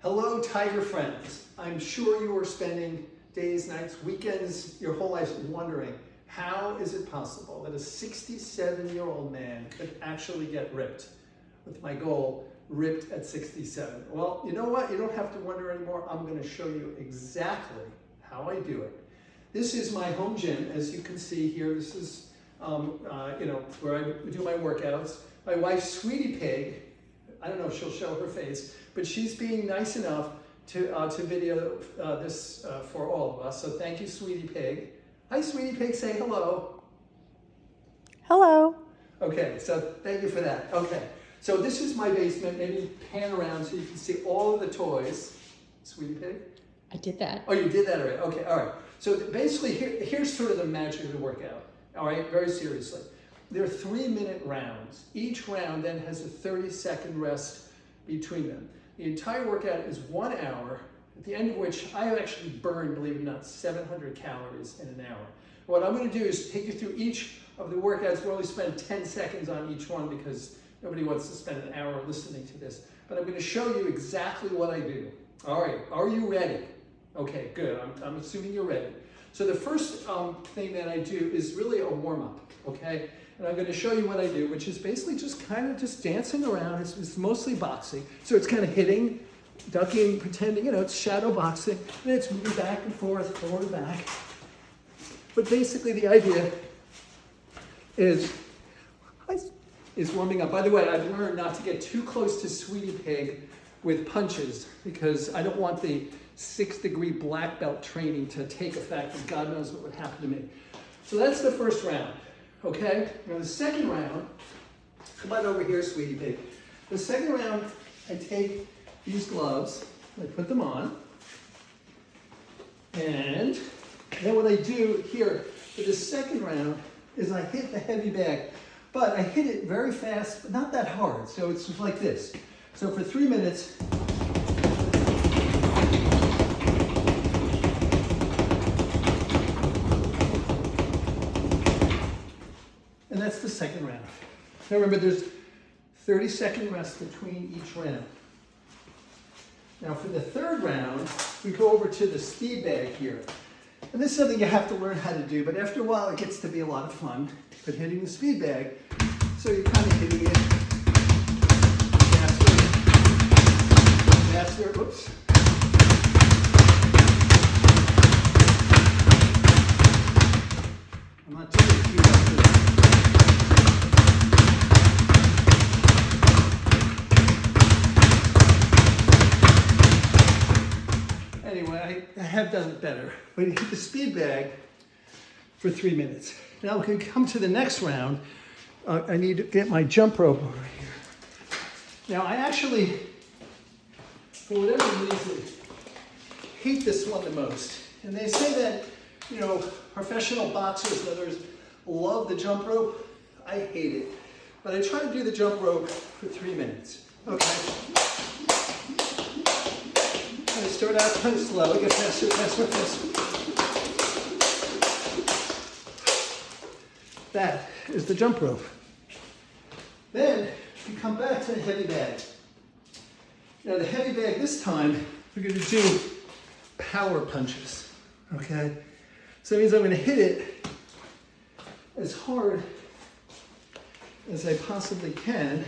Hello, Tiger friends. I'm sure you are spending days, nights, weekends, your whole life wondering, how is it possible that a 67-year-old man could actually get ripped? With my goal, ripped at 67. Well, you know what? You don't have to wonder anymore. I'm going to show you exactly how I do it. This is my home gym, as you can see here. This is where I do my workouts. My wife, Sweetie Pig, I don't know if she'll show her face, but she's being nice enough to video this for all of us. So thank you, Sweetie Pig. Hi, Sweetie Pig, say hello. Hello. Okay, so thank you for that. Okay, so this is my basement. Maybe pan around so you can see all of the toys. Sweetie Pig? I did that. Oh, you did that already. Okay, all right. So basically, here's sort of the magic of the workout. All right, very seriously. There are 3-minute rounds. Each round then has a 30-second rest between them. The entire workout is 1 hour, at the end of which I have actually burned, believe it or not, 700 calories in an hour. What I'm going to do is take you through each of the workouts. We'll only spend 10 seconds on each one because nobody wants to spend an hour listening to this. But I'm going to show you exactly what I do. All right, are you ready? Okay, good. I'm assuming you're ready. So the first thing that I do is really a warm-up, okay? And I'm going to show you what I do, which is basically just kind of just dancing around. It's mostly boxing. So it's kind of hitting, ducking, pretending, it's shadow boxing. And it's moving back and forth, forward and back. But basically the idea is warming up. By the way, I've learned not to get too close to Sweetie Pig with punches because I don't want the 6-degree black belt training to take effect, and God knows what would happen to me. So that's the first round. Okay, now the second round, come on over here, Sweetie Pig. The second round, I take these gloves, I put them on, and then what I do here for the second round is I hit the heavy bag, but I hit it very fast, but not that hard, so it's just like this. So for 3 minutes, and that's the second round. Now remember, there's 30-second rest between each round. Now for the third round, we go over to the speed bag here. And this is something you have to learn how to do, but after a while it gets to be a lot of fun. But hitting the speed bag, so you're kind of hitting it faster, oops. I'm not doing it too much. Anyway, I have done it better. But you hit the speed bag for 3 minutes. Now we can come to the next round. I need to get my jump rope over here. Now I actually, for whatever reason, hate this one the most. And they say that, professional boxers and others love the jump rope. I hate it. But I try to do the jump rope for 3 minutes. Okay. I start out kind of slow, get faster, faster, faster. That is the jump rope. Then you come back to the heavy bag. Now the heavy bag this time, we're going to do power punches, okay? So that means I'm going to hit it as hard as I possibly can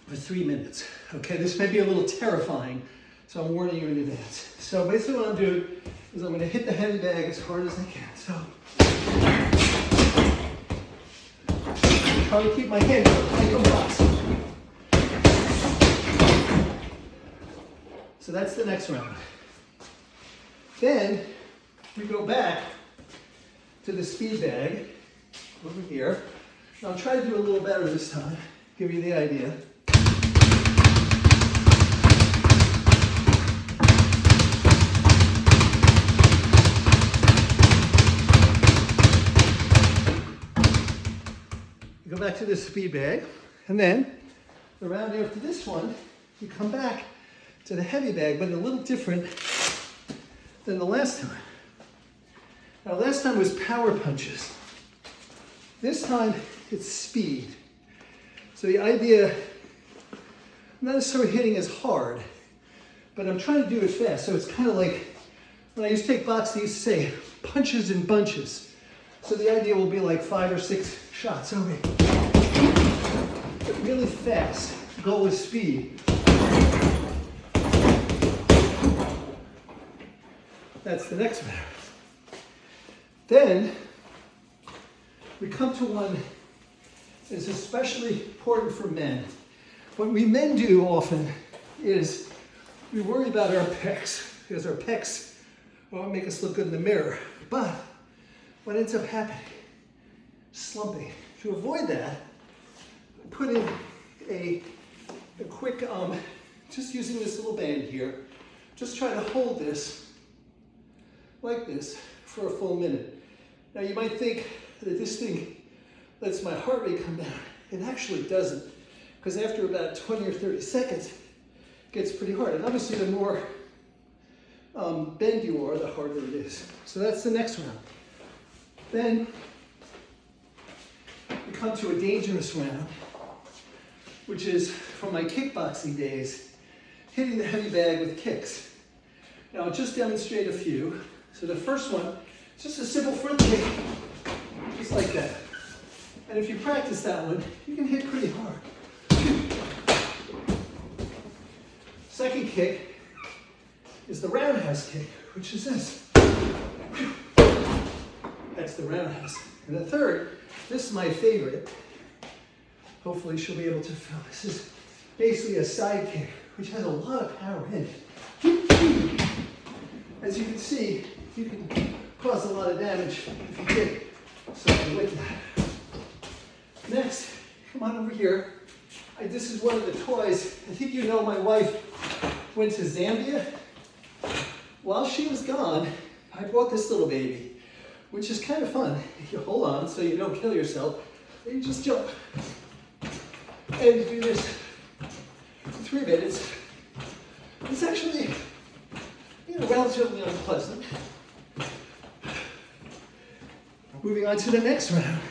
for 3 minutes. Okay, this may be a little terrifying, so I'm warning you in advance. So basically what I'm doing is I'm going to hit the heavy bag as hard as I can. So try to keep my hand up like a box. So that's the next round. Then we go back to the speed bag over here. I'll try to do a little better this time, give you the idea. Go back to the speed bag, and then the round after this one, you come back to the heavy bag, but a little different than the last time. Now, last time was power punches. This time, it's speed. So the idea not necessarily hitting as hard, but I'm trying to do it fast. So it's kind of like when I used to take boxing, I used to say punches in bunches. So the idea will be like 5 or 6 shots. Okay. But really fast. The goal is speed. That's the next round. Then we come to one that is especially important for men. What we men do often is we worry about our pecs, because our pecs won't make us look good in the mirror. But what ends up happening? Slumping. To avoid that, put in a quick, just using this little band here, just try to hold this like this for a full minute. Now you might think that this thing lets my heart rate come down. It actually doesn't, because after about 20 or 30 seconds, it gets pretty hard. And obviously the more bend you are, the harder it is. So that's the next round. Then we come to a dangerous round, which is from my kickboxing days, hitting the heavy bag with kicks. Now I'll just demonstrate a few. So the first one, just a simple front kick, just like that. And if you practice that one, you can hit pretty hard. Second kick is the roundhouse kick, which is this. That's the roundhouse. And the third, this is my favorite. Hopefully she'll be able to feel. This is basically a side kick, which has a lot of power in it. As you can see, you can cause a lot of damage if you kick something with that. Next, come on over here. This is one of the toys. I think you know my wife went to Zambia. While she was gone, I brought this little baby, which is kind of fun. You hold on so you don't kill yourself, and you just jump. And you do this for 3 minutes. It's actually, relatively unpleasant. Moving on to the next round.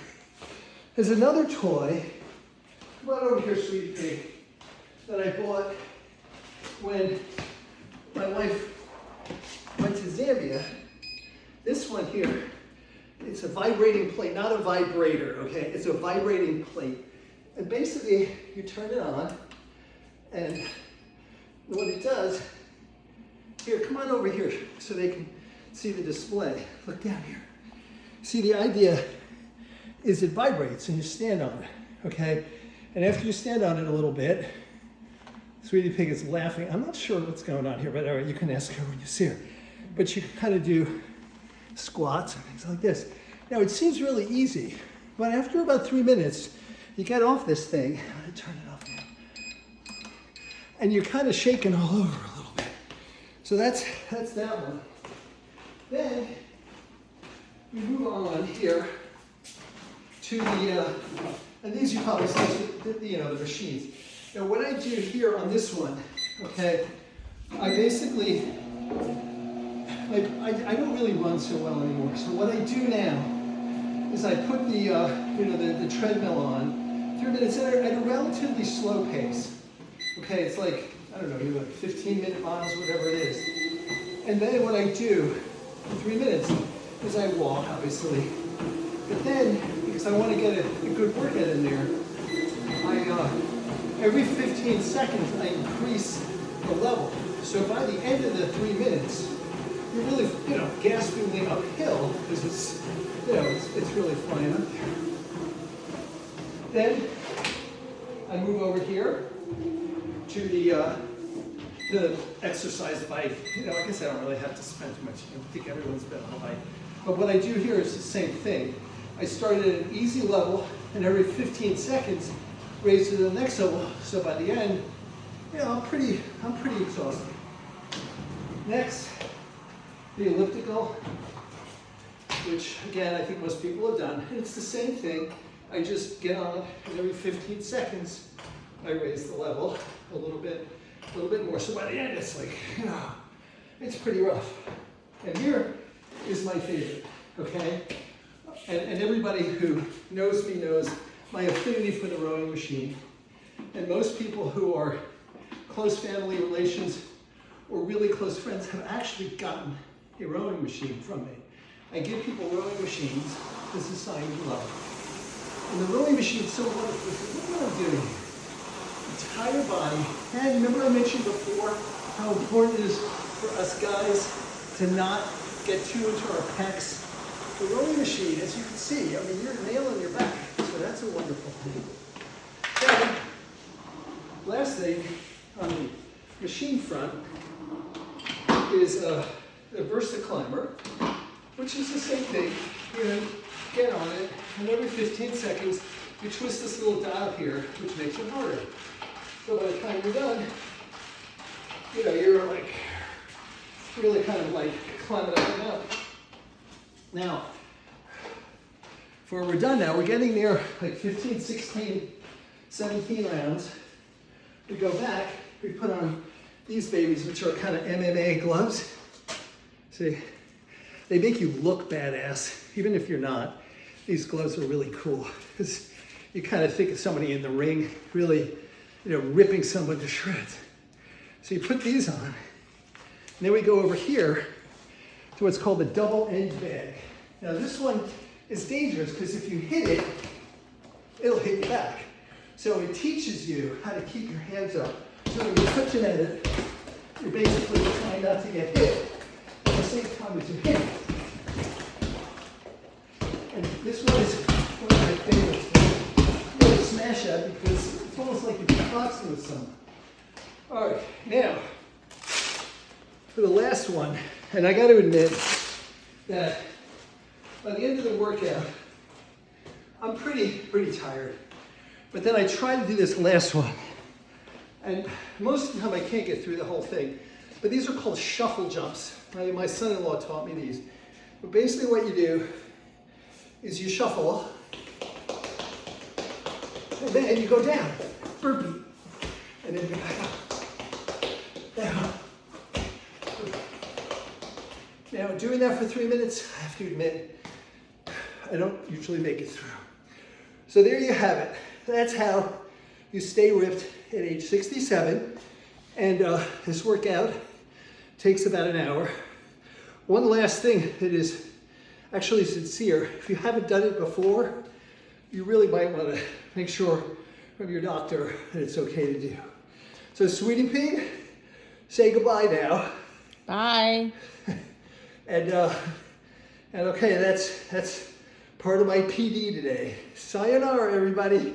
There's another toy, come on over here, sweetie pig, that I bought when my wife went to Zambia. This one here, it's a vibrating plate, not a vibrator, okay? It's a vibrating plate. And basically, you turn it on, and what it does, here, come on over here so they can see the display. Look down here. See, the idea is it vibrates and you stand on it, okay? And after you stand on it a little bit, Sweetie Pig is laughing. I'm not sure what's going on here, but all right, you can ask her when you see her. But you can kind of do squats and things like this. Now, it seems really easy, but after about 3 minutes, you get off this thing. I'm gonna turn it off now. And you're kind of shaking all over a little bit. So that's that one. Then we move on here to the, and these you probably see, the machines. Now what I do here on this one, okay, I basically, I don't really run so well anymore. So what I do now is I put the treadmill on 3 minutes at a relatively slow pace. Okay, it's like, I don't know, 15-minute miles, whatever it is. And then what I do in 3 minutes is I walk, obviously. But then, because I want to get a good workout in there, every 15 seconds I increase the level. So by the end of the 3 minutes, you're really, gaspingly uphill because it's really flying up there. Then I move over here to the exercise bike. I guess I don't really have to spend too much. I think everyone's been on a bike. But what I do here is the same thing. I start at an easy level, and every 15 seconds, raise to the next level. So by the end, I'm pretty exhausted. Next, the elliptical, which again I think most people have done. And it's the same thing. I just get on, and every 15 seconds, I raise the level a little bit more. So by the end, it's like, it's pretty rough. And here is my favorite, okay? And everybody who knows me knows my affinity for the rowing machine. And most people who are close family relations or really close friends have actually gotten a rowing machine from me. I give people rowing machines as a sign of love. And the rowing machine is so wonderful. Look what I'm doing here. Entire body. And remember I mentioned before how important it is for us guys to not get too into our pecs. The rowing machine, as you can see, I mean, you're nailing your back. So that's a wonderful thing. And last thing on the machine front is a VersaClimber, which is the same thing. You're going to get on it, and every 15 seconds, you twist this little dial here, which makes it harder. So by the time you're done, you know, you're like, really kind of like climbing up and up. Now, before we're done now, we're getting near like 15, 16, 17 rounds. We go back, we put on these babies, which are kind of MMA gloves. See, they make you look badass, even if you're not. These gloves are really cool because you kind of think of somebody in the ring really, you know, ripping someone to shreds. So you put these on, and then we go over here to what's called the double end bag. Now this one is dangerous because if you hit it, it'll hit you back. So it teaches you how to keep your hands up. So when you're touching at it, you're basically trying not to get hit at the same time as you hit it. And this one is one of my favorites. You really smash at because it's almost like you're boxing with someone. All right, now, for the last one, and I got to admit that by the end of the workout, I'm pretty tired. But then I try to do this last one, and most of the time I can't get through the whole thing. But these are called shuffle jumps. My son-in-law taught me these. But basically what you do is you shuffle, and then you go down, burpee, and then you go back up. Down. Now, doing that for 3 minutes, I have to admit, I don't usually make it through. So there you have it. That's how you stay ripped at age 67. And this workout takes about an hour. One last thing that is actually sincere. If you haven't done it before, you really might want to make sure from your doctor that it's okay to do. So, Sweetie Pea, say goodbye now. Bye. And okay, that's part of my PD today. Sayonara, everybody.